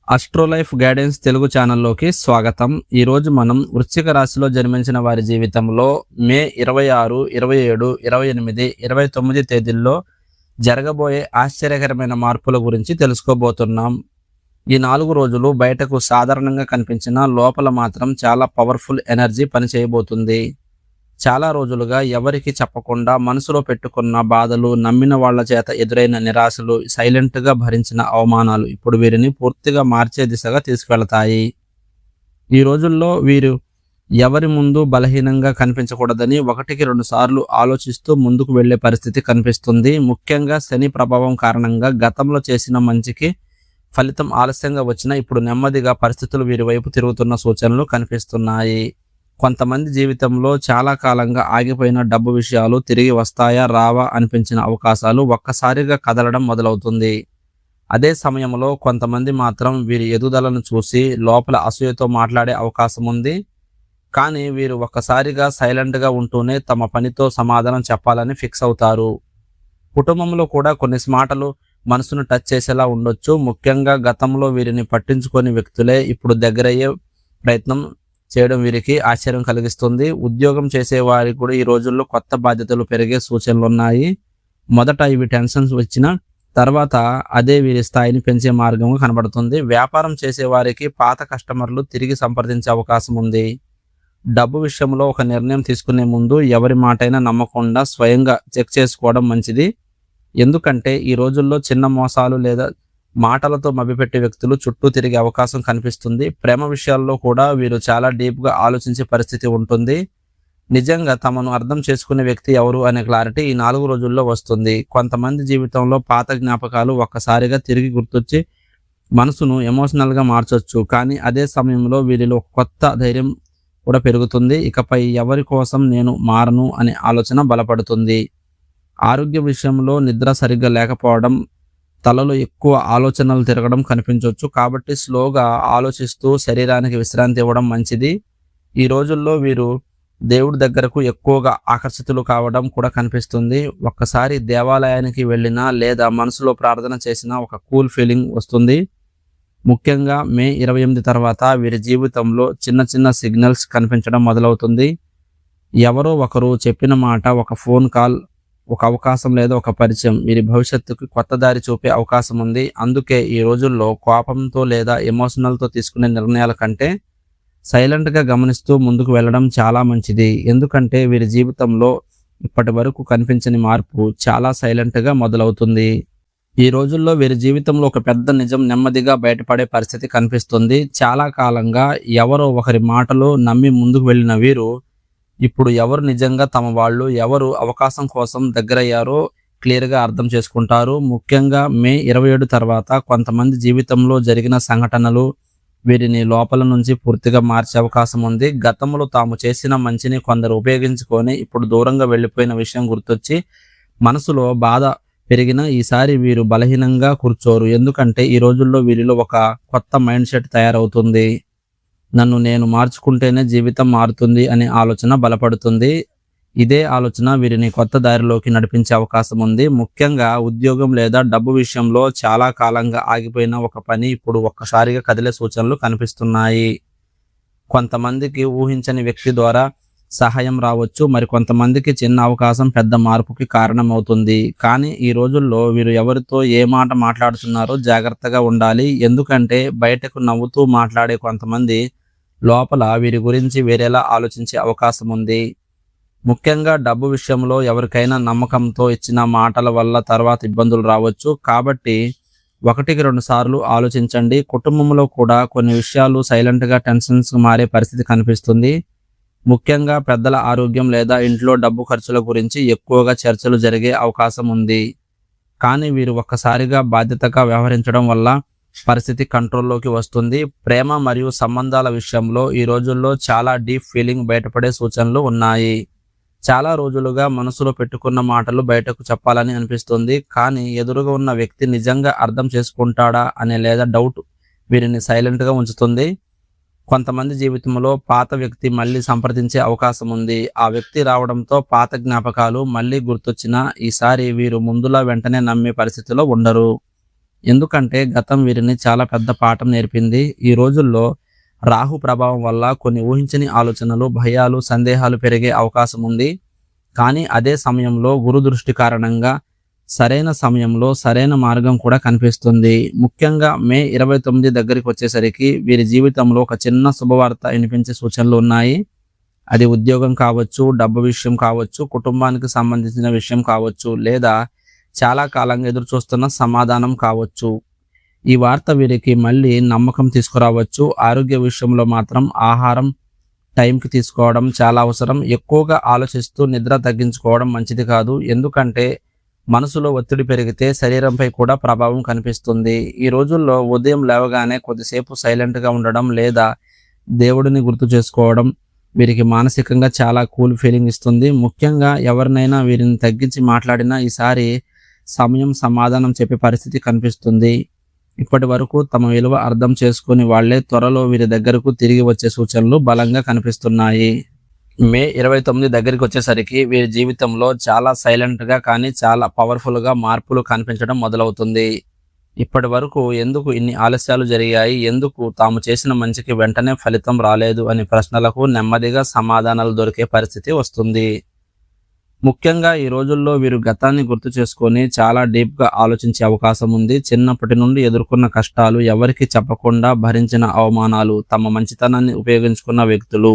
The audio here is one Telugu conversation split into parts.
అస్ట్రోలైఫ్ గైడెన్స్ తెలుగు ఛానల్లోకి స్వాగతం. ఈరోజు మనం వృశ్చిక రాశిలో జన్మించిన వారి జీవితంలో మే 26, 27, 28, 29 తేదీల్లో జరగబోయే ఆశ్చర్యకరమైన మార్పుల గురించి తెలుసుకోబోతున్నాం. ఈ 4 రోజులు బయటకు సాధారణంగా కనిపించిన లోపల మాత్రం చాలా పవర్ఫుల్ ఎనర్జీ పనిచేయబోతుంది. చాలా రోజులుగా ఎవరికి చెప్పకుండా మనసులో పెట్టుకున్న బాధలు, నమ్మిన వాళ్ల చేత ఎదురైన నిరాశలు, సైలెంట్గా భరించిన అవమానాలు ఇప్పుడు వీరిని పూర్తిగా మార్చే దిశగా తీసుకువెళతాయి. ఈ రోజుల్లో వీరు ఎవరి ముందు బలహీనంగా కనిపించకూడదని 1-2 సార్లు ఆలోచిస్తూ ముందుకు వెళ్లే పరిస్థితి కనిపిస్తుంది. ముఖ్యంగా శని ప్రభావం కారణంగా గతంలో చేసిన మంచికి ఫలితం ఆలస్యంగా వచ్చినా ఇప్పుడు నెమ్మదిగా పరిస్థితులు వీరి వైపు తిరుగుతున్న సూచనలు కనిపిస్తున్నాయి. కొంతమంది జీవితంలో చాలా కాలంగా ఆగిపోయిన డబ్బు విషయాలు తిరిగి వస్తాయా రావా అనిపించిన అవకాశాలు ఒక్కసారిగా కదలడం మొదలవుతుంది. అదే సమయంలో కొంతమంది మాత్రం వీరి ఎదుగుదలను చూసి లోపల అసూయతో మాట్లాడే అవకాశం ఉంది. కానీ వీరు ఒక్కసారిగా సైలెంట్గా ఉంటూనే తమ పనితో సమాధానం చెప్పాలని ఫిక్స్ అవుతారు. కుటుంబంలో కూడా కొన్ని మాటలు మనసును టచ్ చేసేలా ఉండొచ్చు. ముఖ్యంగా గతంలో వీరిని పట్టించుకొని వ్యక్తులే ఇప్పుడు దగ్గరయ్యే ప్రయత్నం చేయడం వీరికి ఆశ్చర్యం కలిగిస్తుంది. ఉద్యోగం చేసే వారికి కూడా ఈ రోజుల్లో కొత్త బాధ్యతలు పెరిగే సూచనలు ఉన్నాయి. మొదట ఇవి టెన్షన్స్ వచ్చిన తర్వాత అదే వీరి స్థాయిని పెంచే మార్గంగా కనబడుతుంది. వ్యాపారం చేసే వారికి పాత కస్టమర్లు తిరిగి సంప్రదించే అవకాశం ఉంది. డబ్బు విషయంలో ఒక నిర్ణయం తీసుకునే ముందు ఎవరి మాటైనా నమ్మకుండా స్వయంగా చెక్ చేసుకోవడం మంచిది. ఎందుకంటే ఈ రోజుల్లో చిన్న మోసాలు లేదా మాటలతో మభ్యపెట్టే వ్యక్తులు చుట్టూ తిరిగే అవకాశం కనిపిస్తుంది. ప్రేమ విషయాల్లో కూడా వీరు చాలా డీప్గా ఆలోచించే పరిస్థితి ఉంటుంది. నిజంగా తమను అర్థం చేసుకునే వ్యక్తి ఎవరు అనే క్లారిటీ ఈ 4 రోజుల్లో వస్తుంది. కొంతమంది జీవితంలో పాత జ్ఞాపకాలు ఒక్కసారిగా తిరిగి గుర్తొచ్చి మనసును ఎమోషనల్గా మార్చొచ్చు. కానీ అదే సమయంలో వీరిలో కొత్త ధైర్యం కూడా పెరుగుతుంది. ఇకపై ఎవరి కోసం నేను మారను అనే ఆలోచన బలపడుతుంది. ఆరోగ్య విషయంలో నిద్ర సరిగ్గా లేకపోవడం, తలలో ఎక్కువ ఆలోచనలు తిరగడం కనిపించవచ్చు. కాబట్టి స్లోగా ఆలోచిస్తూ శరీరానికి విశ్రాంతి ఇవ్వడం మంచిది. ఈ రోజుల్లో వీరు దేవుడి దగ్గరకు ఎక్కువగా ఆకర్షితులు కావడం కూడా కనిపిస్తుంది. ఒక్కసారి దేవాలయానికి వెళ్ళినా లేదా మనసులో ప్రార్థన చేసినా ఒక కూల్ ఫీలింగ్ వస్తుంది. ముఖ్యంగా మే 28 తర్వాత వీరి జీవితంలో చిన్న చిన్న సిగ్నల్స్ కనిపించడం మొదలవుతుంది. ఎవరో ఒకరు చెప్పిన మాట, ఒక ఫోన్ కాల్, ఒక అవకాశం లేదా ఒక పరిచయం వీరి భవిష్యత్తుకు కొత్త దారి చూపే అవకాశం ఉంది. అందుకే ఈ రోజుల్లో కోపంతో లేదా ఎమోషనల్తో తీసుకునే నిర్ణయాల కంటే సైలెంట్గా గమనిస్తూ ముందుకు వెళ్ళడం చాలా మంచిది. ఎందుకంటే వీరి జీవితంలో ఇప్పటి వరకు కనిపించని మార్పు చాలా సైలెంట్గా మొదలవుతుంది. ఈ రోజుల్లో వీరి జీవితంలో ఒక పెద్ద నిజం నెమ్మదిగా బయటపడే పరిస్థితి కనిపిస్తుంది. చాలా కాలంగా ఎవరో ఒకరి మాటలు నమ్మి ముందుకు వెళ్ళిన వీరు ఇప్పుడు ఎవరు నిజంగా తమ వాళ్ళు, ఎవరు అవకాశం కోసం దగ్గరయ్యారో క్లియర్గా అర్థం చేసుకుంటారు. ముఖ్యంగా మే 27 తర్వాత కొంతమంది జీవితంలో జరిగిన సంఘటనలు వీరిని లోపల నుంచి పూర్తిగా మార్చే అవకాశం ఉంది. గతంలో తాము చేసిన మంచిని కొందరు ఉపయోగించుకొని ఇప్పుడు దూరంగా వెళ్ళిపోయిన విషయం గుర్తొచ్చి మనసులో బాధ పెరిగిన ఈసారి వీరు బలహీనంగా కూర్చోరు. ఎందుకంటే ఈ రోజుల్లో వీరిలో ఒక కొత్త మైండ్ సెట్ తయారవుతుంది. నన్ను నేను మార్చుకుంటేనే జీవితం మారుతుంది అనే ఆలోచన బలపడుతుంది. ఇదే ఆలోచన వీరిని కొత్త దారిలోకి నడిపించే అవకాశం ఉంది. ముఖ్యంగా ఉద్యోగం లేదా డబ్బు విషయంలో చాలా కాలంగా ఆగిపోయిన ఒక పని ఇప్పుడు ఒక్కసారిగా కదిలే సూచనలు కనిపిస్తున్నాయి. కొంతమందికి ఊహించని వ్యక్తి ద్వారా సహాయం రావచ్చు. మరి కొంతమందికి చిన్న అవకాశం పెద్ద మార్పుకి కారణమవుతుంది. కానీ ఈ రోజుల్లో వీరు ఎవరితో ఏ మాట మాట్లాడుతున్నారో జాగ్రత్తగా ఉండాలి. ఎందుకంటే బయటకు నవ్వుతూ మాట్లాడే కొంతమంది లోపల వీరి గురించి వేరేలా ఆలోచించే అవకాశం ఉంది. ముఖ్యంగా డబ్బు విషయంలో ఎవరికైనా నమ్మకంతో ఇచ్చిన మాటల వల్ల తర్వాత ఇబ్బందులు రావచ్చు. కాబట్టి 1-2 సార్లు ఆలోచించండి. కుటుంబంలో కూడా కొన్ని విషయాలు సైలెంట్గా టెన్షన్స్ మారే పరిస్థితి కనిపిస్తుంది. ముఖ్యంగా పెద్దల ఆరోగ్యం లేదా ఇంట్లో డబ్బు ఖర్చుల గురించి ఎక్కువగా చర్చలు జరిగే అవకాశం ఉంది. కానీ వీరు ఒక్కసారిగా బాధ్యతగా వ్యవహరించడం వల్ల పరిస్థితి కంట్రోల్లోకి వస్తుంది. ప్రేమ మరియు సంబంధాల విషయంలో ఈ రోజుల్లో చాలా డీప్ ఫీలింగ్ బయటపడే సూచనలు ఉన్నాయి. చాలా రోజులుగా మనసులో పెట్టుకున్న మాటలు బయటకు చెప్పాలని అనిపిస్తుంది. కానీ ఎదురుగా ఉన్న వ్యక్తి నిజంగా అర్థం చేసుకుంటాడా అనే లేదా డౌట్ వీరిని సైలెంట్గా ఉంచుతుంది. కొంతమంది జీవితంలో పాత వ్యక్తి మళ్ళీ సంప్రదించే అవకాశం ఉంది. ఆ వ్యక్తి రావడంతో పాత జ్ఞాపకాలు మళ్ళీ గుర్తొచ్చినా ఈసారి వీరు ముందులా వెంటనే నమ్మే పరిస్థితిలో ఉండరు. ఎందుకంటే గతం వీరిని చాలా పెద్ద పాఠం నేర్పింది. ఈ రోజుల్లో రాహు ప్రభావం వల్ల కొన్ని ఊహించని ఆలోచనలు, భయాలు, సందేహాలు పెరిగే అవకాశం ఉంది. కానీ అదే సమయంలో గురు దృష్టి కారణంగా సరైన సమయంలో సరైన మార్గం కూడా కనిపిస్తుంది. ముఖ్యంగా మే 29 దగ్గరికి వచ్చేసరికి వీరి జీవితంలో ఒక చిన్న శుభవార్త వినిపించే సూచనలు ఉన్నాయి. అది ఉద్యోగం కావచ్చు, డబ్బు విషయం కావచ్చు, కుటుంబానికి సంబంధించిన విషయం కావచ్చు, లేదా చాలా కాలంగా ఎదురు చూస్తున్న సమాధానం కావచ్చు. ఈ వార్త వీరికి మళ్ళీ నమ్మకం తీసుకురావచ్చు. ఆరోగ్య విషయంలో మాత్రం ఆహారం టైంకి తీసుకోవడం చాలా అవసరం. ఎక్కువగా ఆలోచిస్తూ నిద్ర తగ్గించుకోవడం మంచిది కాదు. ఎందుకంటే మనసులో ఒత్తిడి పెరిగితే శరీరంపై కూడా ప్రభావం కనిపిస్తుంది. ఈ రోజుల్లో ఉదయం లేవగానే కొద్దిసేపు సైలెంట్గా ఉండడం లేదా దేవుడిని గుర్తు చేసుకోవడం వీరికి మానసికంగా చాలా కూల్ ఫీలింగ్ ఇస్తుంది. ముఖ్యంగా ఎవరినైనా వీరిని తగ్గించి మాట్లాడినా ఈసారి సమయం సమాధానం చెప్పే పరిస్థితి కనిపిస్తుంది. ఇప్పటి వరకు తమ విలువ అర్థం చేసుకుని వాళ్లే త్వరలో వీరి దగ్గరకు తిరిగి వచ్చే సూచనలు బలంగా కనిపిస్తున్నాయి. మే 29 దగ్గరికి వచ్చేసరికి వీరి జీవితంలో చాలా సైలెంట్గా కానీ చాలా పవర్ఫుల్గా మార్పులు కనిపించడం మొదలవుతుంది. ఇప్పటి వరకు ఎందుకు ఇన్ని ఆలస్యాలు జరిగాయి, ఎందుకు తాము చేసిన మంచికి వెంటనే ఫలితం రాలేదు అనే ప్రశ్నలకు నెమ్మదిగా సమాధానాలు దొరికే పరిస్థితి వస్తుంది. ముఖ్యంగా ఈ రోజుల్లో వీరు గతాన్ని గుర్తు చేసుకొని చాలా డీప్గా ఆలోచించే అవకాశం ఉంది. చిన్నప్పటి నుండి ఎదుర్కొన్న కష్టాలు, ఎవరికి చెప్పకుండా భరించిన అవమానాలు, తమ మంచితనాన్ని ఉపయోగించుకున్న వ్యక్తులు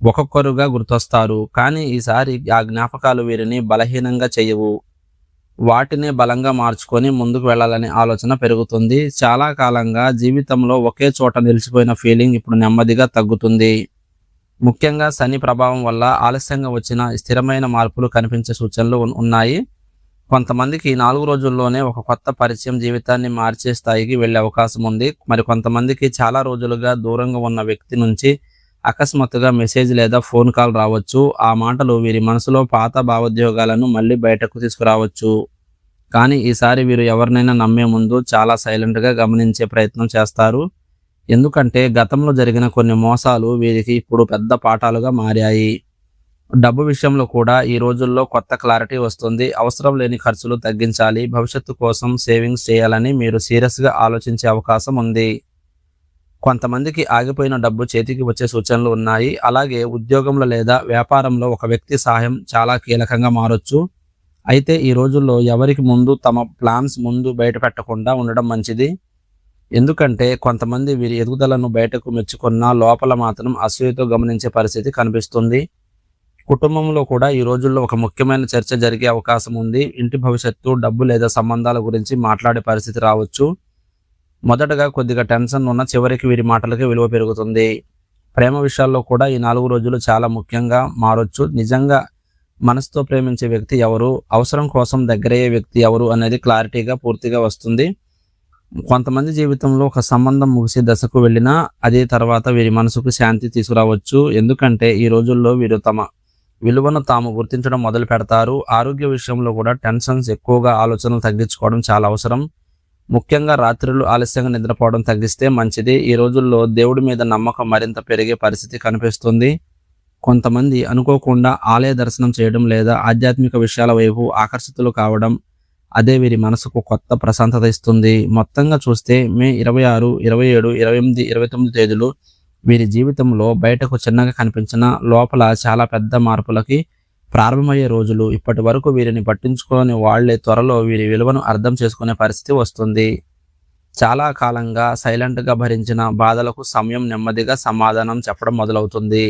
ఒక్కొక్కరుగా గుర్తొస్తారు. కానీ ఈసారి ఆ జ్ఞాపకాలు వీరిని బలహీనంగా చేయవు. వాటినే బలంగా మార్చుకొని ముందుకు వెళ్ళాలనే ఆలోచన పెరుగుతుంది. చాలా కాలంగా జీవితంలో ఒకే చోట నిలిచిపోయిన ఫీలింగ్ ఇప్పుడు నెమ్మదిగా తగ్గుతుంది. ముఖ్యంగా శని ప్రభావం వల్ల ఆలస్యంగా వచ్చిన స్థిరమైన మార్పులు కనిపించే సూచనలు ఉన్నాయి. కొంతమందికి 4 రోజుల్లోనే ఒక కొత్త పరిచయం జీవితాన్ని మార్చే స్థాయికి వెళ్ళే అవకాశం ఉంది. మరి కొంతమందికి చాలా రోజులుగా దూరంగా ఉన్న వ్యక్తి నుంచి అకస్మాత్తుగా మెసేజ్ లేదా ఫోన్ కాల్ రావచ్చు. ఆ మాటలు వీరి మనసులో పాత భావోద్వేగాలను మళ్ళీ బయటకు తీసుకురావచ్చు. కానీ ఈసారి వీరు ఎవరినైనా నమ్మే ముందు చాలా సైలెంట్గా గమనించే ప్రయత్నం చేస్తారు. ఎందుకంటే గతంలో జరిగిన కొన్ని మోసాలు వీరికి ఇప్పుడు పెద్ద పాఠాలుగా మారాయి. డబ్బు విషయంలో కూడా ఈ రోజుల్లో కొత్త క్లారిటీ వస్తుంది. అవసరం లేని ఖర్చులు తగ్గించాలి, భవిష్యత్తు కోసం సేవింగ్స్ చేయాలని మీరు సీరియస్గా ఆలోచించే అవకాశం ఉంది. కొంతమందికి ఆగిపోయిన డబ్బు చేతికి వచ్చే సూచనలు ఉన్నాయి. అలాగే ఉద్యోగంలో లేదా వ్యాపారంలో ఒక వ్యక్తి సహాయం చాలా కీలకంగా మారొచ్చు. అయితే ఈ రోజుల్లో ఎవరికి ముందు తమ ప్లాన్స్ ముందు బయట పెట్టకుండా ఉండడం మంచిది. ఎందుకంటే కొంతమంది వీరి ఎదుగుదలను బయటకు మెచ్చుకున్నా లోపల మాత్రం అసూయతో గమనించే పరిస్థితి కనిపిస్తుంది. కుటుంబంలో కూడా ఈ రోజుల్లో ఒక ముఖ్యమైన చర్చ జరిగే అవకాశం ఉంది. ఇంటి భవిష్యత్తు, డబ్బు లేదా సంబంధాల గురించి మాట్లాడే పరిస్థితి రావచ్చు. మొదటగా కొద్దిగా టెన్షన్ ఉన్న చివరికి వీరి మాటలకి విలువ పెరుగుతుంది. ప్రేమ విషయాల్లో కూడా ఈ 4 రోజులు చాలా ముఖ్యంగా మారొచ్చు. నిజంగా మనసుతో ప్రేమించే వ్యక్తి ఎవరు, అవసరం కోసం దగ్గరయ్యే వ్యక్తి ఎవరు అనేది క్లారిటీగా పూర్తిగా వస్తుంది. కొంతమంది జీవితంలో ఒక సంబంధం ముగిసే దశకు వెళ్ళినా అదే తర్వాత వీరి మనసుకు శాంతి తీసుకురావచ్చు. ఎందుకంటే ఈ రోజుల్లో వీరు తమ విలువను తాము గుర్తించడం మొదలు పెడతారు. ఆరోగ్య విషయంలో కూడా టెన్షన్స్ ఎక్కువగా ఆలోచనలు తగ్గించుకోవడం చాలా అవసరం. ముఖ్యంగా రాత్రులు ఆలస్యంగా నిద్రపోవడం తగ్గిస్తే మంచిది. ఈ రోజుల్లో దేవుడి మీద నమ్మకం మరింత పెరిగే పరిస్థితి కనిపిస్తుంది. కొంతమంది అనుకోకుండా ఆలయ దర్శనం చేయడం లేదా ఆధ్యాత్మిక విషయాల వైపు ఆకర్షితులు కావడం అదే వీరి మనసుకు కొత్త ప్రశాంతత ఇస్తుంది. మొత్తంగా చూస్తే మే 26, 27, 28, 29 తేదీలు వీరి జీవితంలో బయటకు చిన్నగా కనిపించిన లోపల చాలా పెద్ద మార్పులకి ప్రారంభమయ్యే రోజులు. ఇప్పటి వరకు వీరిని పట్టించుకొని వాళ్లే త్వరలో వీరి విలువను అర్థం చేసుకునే పరిస్థితి వస్తుంది. చాలా కాలంగా సైలెంట్గా భరించిన బాధలకు సమయం నెమ్మదిగా సమాధానం చెప్పడం మొదలవుతుంది.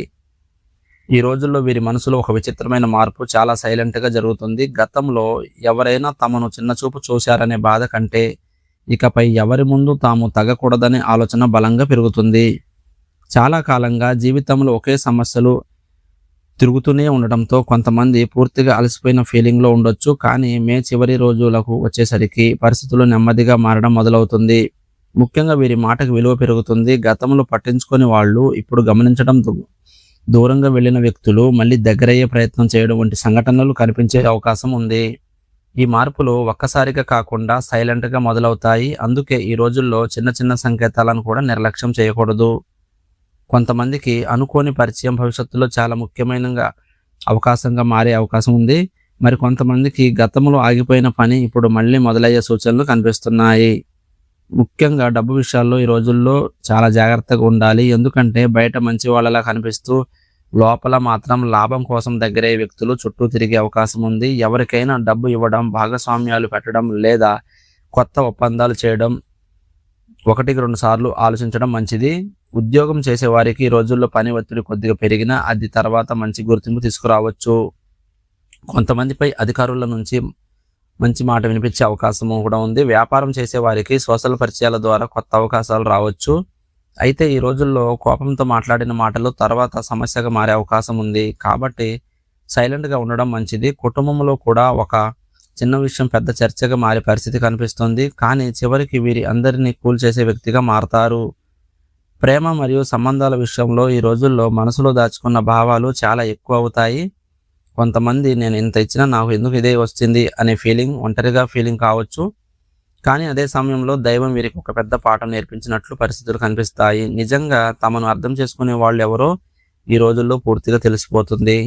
ఈ రోజుల్లో వీరి మనసులో ఒక విచిత్రమైన మార్పు చాలా సైలెంట్గా జరుగుతుంది. గతంలో ఎవరైనా తమను చిన్నచూపు చూశారనే బాధ కంటే ఇకపై ఎవరి ముందు తాము తగ్గకూడదనే ఆలోచన బలంగా పెరుగుతుంది. చాలా కాలంగా జీవితంలో ఒకే సమస్యలు తిరుగుతూనే ఉండటంతో కొంతమంది పూర్తిగా అలసిపోయిన ఫీలింగ్లో ఉండొచ్చు. కానీ మే చివరి రోజులకు వచ్చేసరికి పరిస్థితులు నెమ్మదిగా మారడం మొదలవుతుంది. ముఖ్యంగా వీరి మాటకు విలువ పెరుగుతుంది. గతంలో పట్టించుకొని వాళ్ళు ఇప్పుడు గమనించడం, దూరంగా వెళ్ళిన వ్యక్తులు మళ్ళీ దగ్గరయ్యే ప్రయత్నం చేయడం వంటి సంఘటనలు కనిపించే అవకాశం ఉంది. ఈ మార్పులు ఒక్కసారిగా కాకుండా సైలెంట్గా మొదలవుతాయి. అందుకే ఈ రోజుల్లో చిన్న చిన్న సంకేతాలను కూడా నిర్లక్ష్యం చేయకూడదు. కొంతమందికి అనుకోని పరిచయం భవిష్యత్తులో చాలా ముఖ్యమైన అవకాశంగా మారే అవకాశం ఉంది. మరి కొంతమందికి గతంలో ఆగిపోయిన పని ఇప్పుడు మళ్ళీ మొదలయ్యే సూచనలు కనిపిస్తున్నాయి. ముఖ్యంగా డబ్బు విషయాల్లో ఈ రోజుల్లో చాలా జాగ్రత్తగా ఉండాలి. ఎందుకంటే బయట మంచి వాళ్ళలా కనిపిస్తూ లోపల మాత్రం లాభం కోసం దగ్గరయ్యే వ్యక్తులు చుట్టూ తిరిగే అవకాశం ఉంది. ఎవరికైనా డబ్బు ఇవ్వడం, భాగస్వామ్యాలు పెట్టడం లేదా కొత్త ఒప్పందాలు చేయడం 1-2 సార్లు ఆలోచించడం మంచిది. ఉద్యోగం చేసే వారికి ఈ రోజుల్లో పని ఒత్తిడి కొద్దిగా పెరిగినా అది తర్వాత మంచి గుర్తింపు తీసుకురావచ్చు. కొంతమందిపై అధికారుల నుంచి మంచి మాట వినిపించే అవకాశం కూడా ఉంది. వ్యాపారం చేసే వారికి సోషల్ పరిచయాల ద్వారా కొత్త అవకాశాలు రావచ్చు. అయితే ఈ రోజుల్లో కోపంతో మాట్లాడిన మాటలు తర్వాత సమస్యగా మారే అవకాశం ఉంది. కాబట్టి సైలెంట్గా ఉండడం మంచిది. కుటుంబంలో కూడా ఒక చిన్న విషయం పెద్ద చర్చగా మారే పరిస్థితి కనిపిస్తుంది. కానీ చివరికి వీరి అందరినీ కూల్చేసే వ్యక్తిగా మారతారు. ప్రేమ మరియు సంబంధాల విషయంలో ఈ రోజుల్లో మనసులో దాచుకున్న భావాలు చాలా ఎక్కువ అవుతాయి. కొంతమంది నేను ఇంత ఇచ్చినా నాకు ఎందుకు ఇదే వచ్చింది అనే ఒంటరిగా ఫీలింగ్ కావచ్చు. కానీ అదే సమయంలో దైవం వీరికి ఒక పెద్ద పాఠం నేర్పించినట్లు పరిస్థితులు కనిపిస్తాయి. నిజంగా తమను అర్థం చేసుకునే వాళ్ళు ఎవరో ఈ రోజుల్లో పూర్తిగా తెలిసిపోతుంది.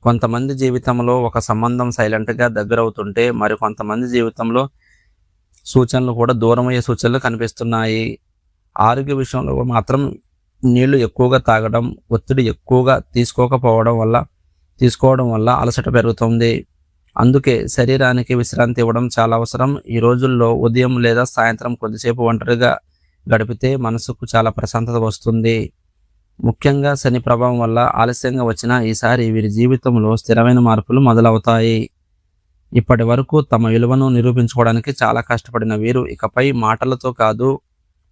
కొంతమంది జీవితంలో ఒక సంబంధం సైలెంట్గా దగ్గరవుతుంటే కొంతమంది జీవితంలో సూచనలు కూడా దూరమయ్యే సూచనలు కనిపిస్తున్నాయి. ఆరోగ్య విషయంలో మాత్రం నీళ్లు ఎక్కువగా తాగడం, ఒత్తిడి ఎక్కువగా తీసుకోవడం వల్ల అలసట పెరుగుతుంది. అందుకే శరీరానికి విశ్రాంతి ఇవ్వడం చాలా అవసరం. ఈ రోజుల్లో ఉదయం లేదా సాయంత్రం కొద్దిసేపు ఒంటరిగా గడిపితే మనసుకు చాలా ప్రశాంతత వస్తుంది. ముఖ్యంగా శని ప్రభావం వల్ల ఆలస్యంగా వచ్చిన ఈసారి వీరి జీవితంలో స్థిరమైన మార్పులు మొదలవుతాయి. ఇప్పటి వరకు తమ విలువను నిరూపించుకోవడానికి చాలా కష్టపడిన వీరు ఇకపై మాటలతో కాదు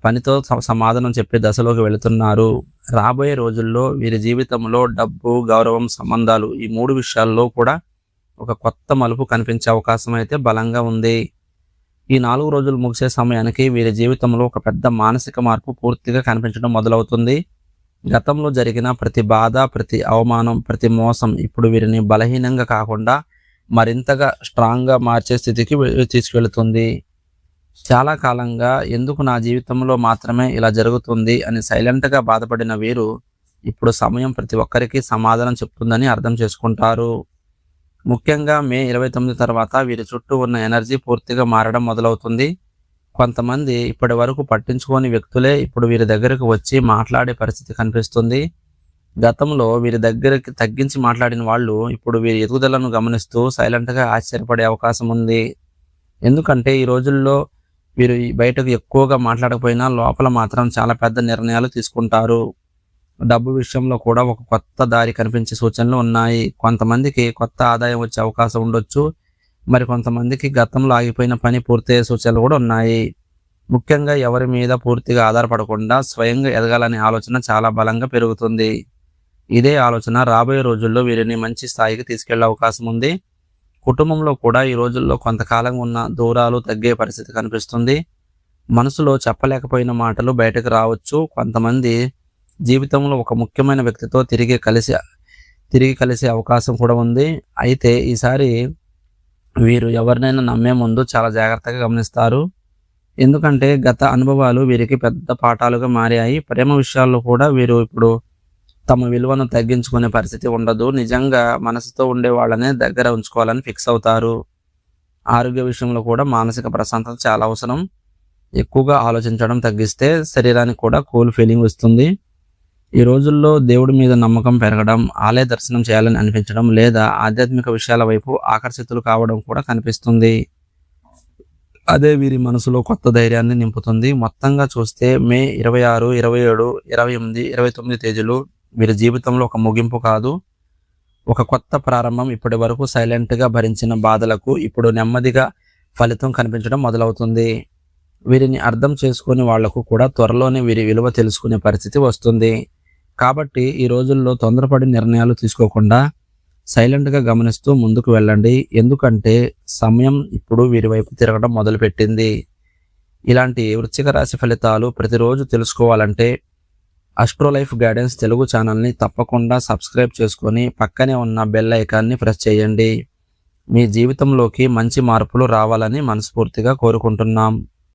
పనితో సమాధానం చెప్పే దశలోకి వెళుతున్నారు. రాబోయే రోజుల్లో వీరి జీవితంలో డబ్బు, గౌరవం, సంబంధాలు ఈ 3 విషయాల్లో కూడా ఒక కొత్త మలుపు కనిపించే అవకాశం అయితే బలంగా ఉంది. ఈ 4 రోజులు ముగిసే సమయానికి వీరి జీవితంలో ఒక పెద్ద మానసిక మార్పు పూర్తిగా కనిపించడం మొదలవుతుంది. గతంలో జరిగిన ప్రతి బాధ, ప్రతి అవమానం, ప్రతి మోసం ఇప్పుడు వీరిని బలహీనంగా కాకుండా మరింతగా స్ట్రాంగ్గా మార్చే స్థితికి తీసుకెళ్తుంది. చాలా కాలంగా ఎందుకు నా జీవితంలో మాత్రమే ఇలా జరుగుతుంది అని సైలెంట్గా బాధపడిన వీరు ఇప్పుడు సమయం ప్రతి ఒక్కరికి సమాధానం చెప్తుందని అర్థం చేసుకుంటారు. ముఖ్యంగా మే 29 తర్వాత వీరి చుట్టూ ఉన్న ఎనర్జీ పూర్తిగా మారడం మొదలవుతుంది. కొంతమంది ఇప్పటి వరకు పట్టించుకోని వ్యక్తులే ఇప్పుడు వీరి దగ్గరకు వచ్చి మాట్లాడే పరిస్థితి కనిపిస్తుంది. గతంలో వీరి దగ్గరికి తగ్గించి మాట్లాడిన వాళ్ళు ఇప్పుడు వీరి ఎదుగుదలను గమనిస్తూ సైలెంట్గా ఆశ్చర్యపడే అవకాశం ఉంది. ఎందుకంటే ఈ రోజుల్లో వీరు బయటకు ఎక్కువగా మాట్లాడకపోయినా లోపల మాత్రం చాలా పెద్ద నిర్ణయాలు తీసుకుంటారు. డబ్బు విషయంలో కూడా ఒక కొత్త దారి కనిపించే సూచనలు ఉన్నాయి. కొంతమందికి కొత్త ఆదాయం వచ్చే అవకాశం ఉండొచ్చు. కొంతమందికి గతంలో ఆగిపోయిన పని పూర్తయ్యే సూచనలు కూడా ఉన్నాయి. ముఖ్యంగా ఎవరి మీద పూర్తిగా ఆధారపడకుండా స్వయంగా ఎదగాలనే ఆలోచన చాలా బలంగా పెరుగుతుంది. ఇదే ఆలోచన రాబోయే రోజుల్లో వీరిని మంచి స్థాయికి తీసుకెళ్లే అవకాశం ఉంది. కుటుంబంలో కూడా ఈ రోజుల్లో కొంతకాలం ఉన్న దూరాలు తగ్గే పరిస్థితి కనిపిస్తుంది. మనసులో చెప్పలేకపోయిన మాటలు బయటకు రావచ్చు. కొంతమంది జీవితంలో ఒక ముఖ్యమైన వ్యక్తితో తిరిగి కలిసే అవకాశం కూడా ఉంది. అయితే ఈసారి వీరు ఎవరినైనా నమ్మే ముందు చాలా జాగ్రత్తగా గమనిస్తారు. ఎందుకంటే గత అనుభవాలు వీరికి పెద్ద పాఠాలుగా మారాయి. ప్రేమ విషయాల్లో కూడా వీరు ఇప్పుడు తమ విలువను తగ్గించుకునే పరిస్థితి ఉండదు. నిజంగా మనసుతో ఉండే వాళ్ళనే దగ్గర ఉంచుకోవాలని ఫిక్స్ అవుతారు. ఆరోగ్య విషయంలో కూడా మానసిక ప్రశాంతత చాలా అవసరం. ఎక్కువగా ఆలోచించడం తగ్గిస్తే శరీరానికి కూడా కూల్ ఫీలింగ్ వస్తుంది. ఈ రోజుల్లో దేవుడి మీద నమ్మకం పెరగడం, ఆలయ దర్శనం చేయాలని అనిపించడం లేదా ఆధ్యాత్మిక విషయాల వైపు ఆకర్షితులు కావడం కూడా కనిపిస్తుంది. అదే వీరి మనసులో కొత్త ధైర్యాన్ని నింపుతుంది. మొత్తంగా చూస్తే మే 26, 27, 28, 29 తేదీలు వీరి జీవితంలో ఒక ముగింపు కాదు, ఒక కొత్త ప్రారంభం. ఇప్పటి వరకు సైలెంట్గా భరించిన బాధలకు ఇప్పుడు నెమ్మదిగా ఫలితం కనిపించడం మొదలవుతుంది. వీరిని అర్థం చేసుకునే వాళ్లకు కూడా త్వరలోనే వీరి విలువ తెలుసుకునే పరిస్థితి వస్తుంది. కాబట్టి ఈ రోజుల్లో తొందరపడి నిర్ణయాలు తీసుకోకుండా సైలెంట్గా గమనిస్తూ ముందుకు వెళ్ళండి. ఎందుకంటే సమయం ఇప్పుడు వీరి వైపు తిరగడం మొదలుపెట్టింది. ఇలాంటి వృశ్చిక రాశి ఫలితాలు ప్రతిరోజు తెలుసుకోవాలంటే ఆస్ట్రోలైఫ్ గైడెన్స్ తెలుగు ఛానల్ని తప్పకుండా సబ్స్క్రైబ్ చేసుకొని పక్కనే ఉన్న బెల్ ఐకాన్ని ప్రెస్ చేయండి. మీ జీవితంలోకి మంచి మార్పులు రావాలని మనస్ఫూర్తిగా కోరుకుంటున్నాం.